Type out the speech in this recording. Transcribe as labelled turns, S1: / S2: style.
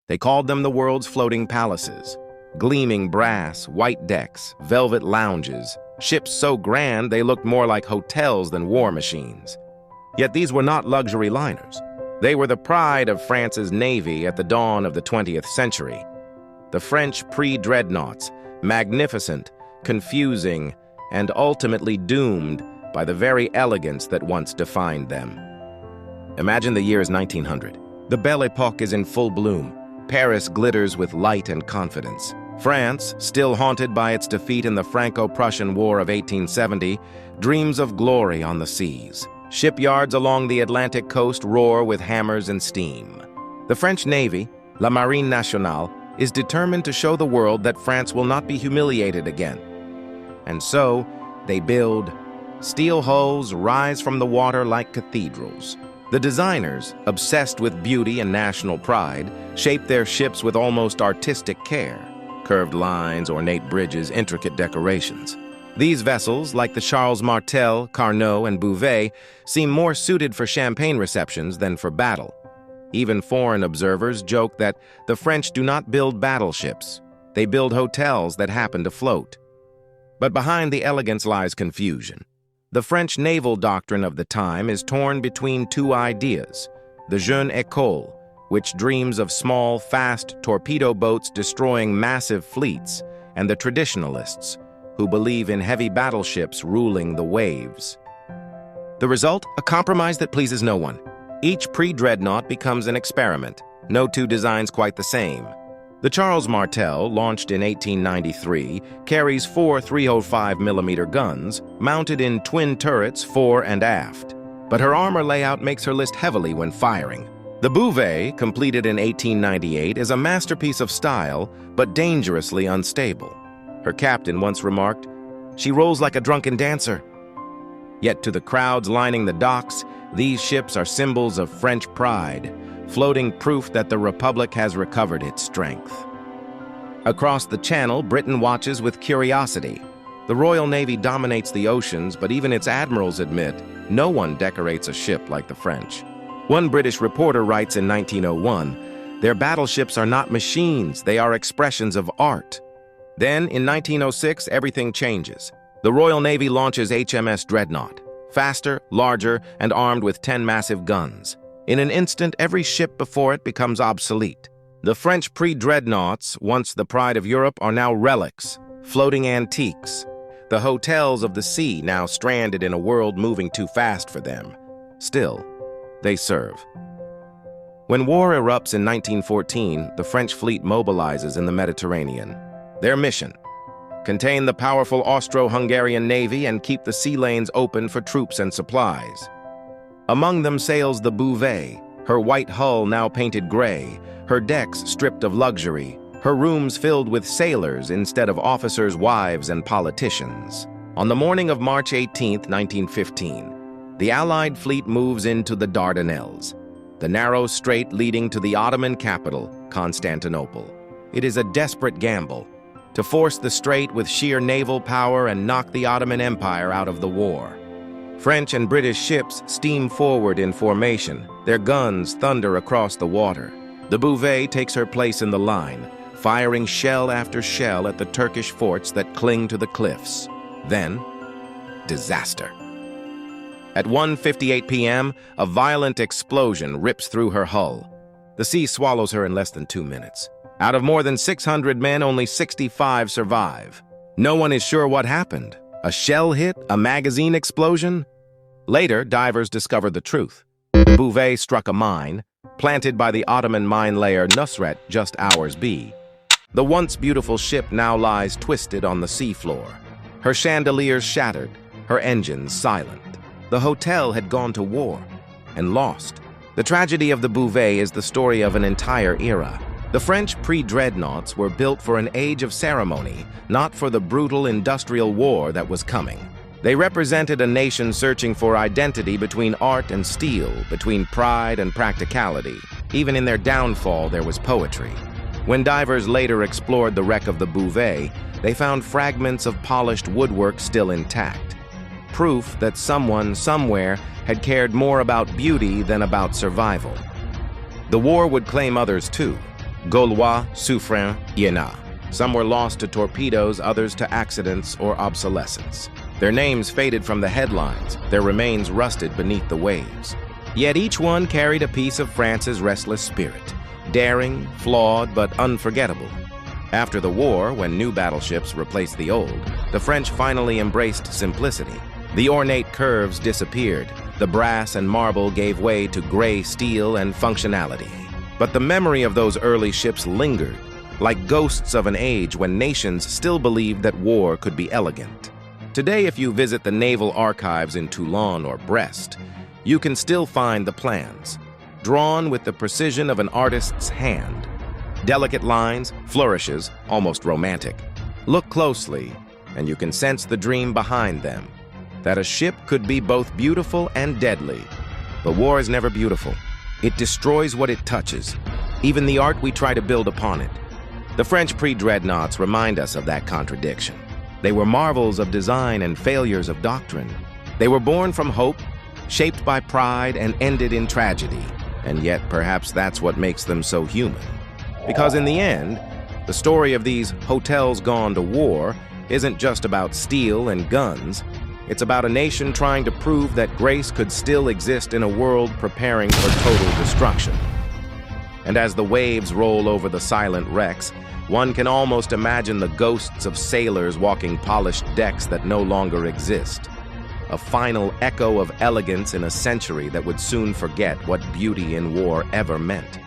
S1: They called them the world's floating palaces. Gleaming brass, white decks, velvet lounges, ships so grand they looked more like hotels than war machines. Yet these were not luxury liners. They were the pride of France's navy at the dawn of the 20th century. The French pre-dreadnoughts, magnificent, confusing, and ultimately doomed by the very elegance that once defined them. Imagine the year is 1900. The Belle Époque is in full bloom. Paris glitters with light and confidence. France, still haunted by its defeat in the Franco-Prussian War of 1870, dreams of glory on the seas. Shipyards along the Atlantic coast roar with hammers and steam. The French Navy, La Marine Nationale, is determined to show the world that France will not be humiliated again. And so, they build. Steel hulls rise from the water like cathedrals. The designers, obsessed with beauty and national pride, shape their ships with almost artistic care. Curved lines, ornate bridges, intricate decorations. These vessels, like the Charles Martel, Carnot, and Bouvet, seem more suited for champagne receptions than for battle. Even foreign observers joke that the French do not build battleships. They build hotels that happen to float. But behind the elegance lies confusion. The French naval doctrine of the time is torn between two ideas: the jeune école, which dreams of small, fast torpedo boats destroying massive fleets, and the traditionalists, who believe in heavy battleships ruling the waves. The result? A compromise that pleases no one. Each pre-dreadnought becomes an experiment, no two designs quite the same. The Charles Martel, launched in 1893, carries four 305mm guns, mounted in twin turrets fore and aft. But her armor layout makes her list heavily when firing. The Bouvet, completed in 1898, is a masterpiece of style, but dangerously unstable. Her captain once remarked, "She rolls like a drunken dancer." Yet to the crowds lining the docks, these ships are symbols of French pride, floating proof that the Republic has recovered its strength. Across the Channel, Britain watches with curiosity. The Royal Navy dominates the oceans, but even its admirals admit no one decorates a ship like the French. One British reporter writes in 1901, "Their battleships are not machines, they are expressions of art." Then, in 1906, everything changes. The Royal Navy launches HMS Dreadnought, faster, larger, and armed with 10 massive guns. In an instant, every ship before it becomes obsolete. The French pre-dreadnoughts, once the pride of Europe, are now relics, floating antiques. The hotels of the sea now stranded in a world moving too fast for them. Still, they serve. When war erupts in 1914, the French fleet mobilizes in the Mediterranean. Their mission: contain the powerful Austro-Hungarian navy and keep the sea lanes open for troops and supplies. Among them sails the Bouvet, her white hull now painted gray, her decks stripped of luxury, her rooms filled with sailors instead of officers' wives and politicians. On the morning of March 18, 1915, the Allied fleet moves into the Dardanelles, the narrow strait leading to the Ottoman capital, Constantinople. It is a desperate gamble to force the strait with sheer naval power and knock the Ottoman Empire out of the war. French and British ships steam forward in formation, their guns thunder across the water. The Bouvet takes her place in the line, firing shell after shell at the Turkish forts that cling to the cliffs. Then, disaster. At 1:58 p.m., a violent explosion rips through her hull. The sea swallows her in less than 2 minutes. Out of more than 600 men, only 65 survive. No one is sure what happened. A shell hit? A magazine explosion? Later, divers discovered the truth. The Bouvet struck a mine, planted by the Ottoman mine layer Nusret just hours B. The once beautiful ship now lies twisted on the seafloor. Her chandeliers shattered, her engines silent. The hotel had gone to war and lost. The tragedy of the Bouvet is the story of an entire era. The French pre-dreadnoughts were built for an age of ceremony, not for the brutal industrial war that was coming. They represented a nation searching for identity between art and steel, between pride and practicality. Even in their downfall, there was poetry. When divers later explored the wreck of the Bouvet, they found fragments of polished woodwork still intact. Proof that someone, somewhere, had cared more about beauty than about survival. The war would claim others too. Gaulois, Suffren, Iéna. Some were lost to torpedoes, others to accidents or obsolescence. Their names faded from the headlines, their remains rusted beneath the waves. Yet each one carried a piece of France's restless spirit, daring, flawed, but unforgettable. After the war, when new battleships replaced the old, the French finally embraced simplicity. The ornate curves disappeared, the brass and marble gave way to gray steel and functionality. But the memory of those early ships lingered, like ghosts of an age when nations still believed that war could be elegant. Today, if you visit the naval archives in Toulon or Brest, you can still find the plans, drawn with the precision of an artist's hand. Delicate lines, flourishes, almost romantic. Look closely, and you can sense the dream behind them, that a ship could be both beautiful and deadly. But war is never beautiful. It destroys what it touches, even the art we try to build upon it. The French pre-dreadnoughts remind us of that contradiction. They were marvels of design and failures of doctrine. They were born from hope, shaped by pride, and ended in tragedy. And yet, perhaps that's what makes them so human. Because in the end, the story of these hotels gone to war isn't just about steel and guns. It's about a nation trying to prove that grace could still exist in a world preparing for total destruction. And as the waves roll over the silent wrecks, one can almost imagine the ghosts of sailors walking polished decks that no longer exist. A final echo of elegance in a century that would soon forget what beauty in war ever meant.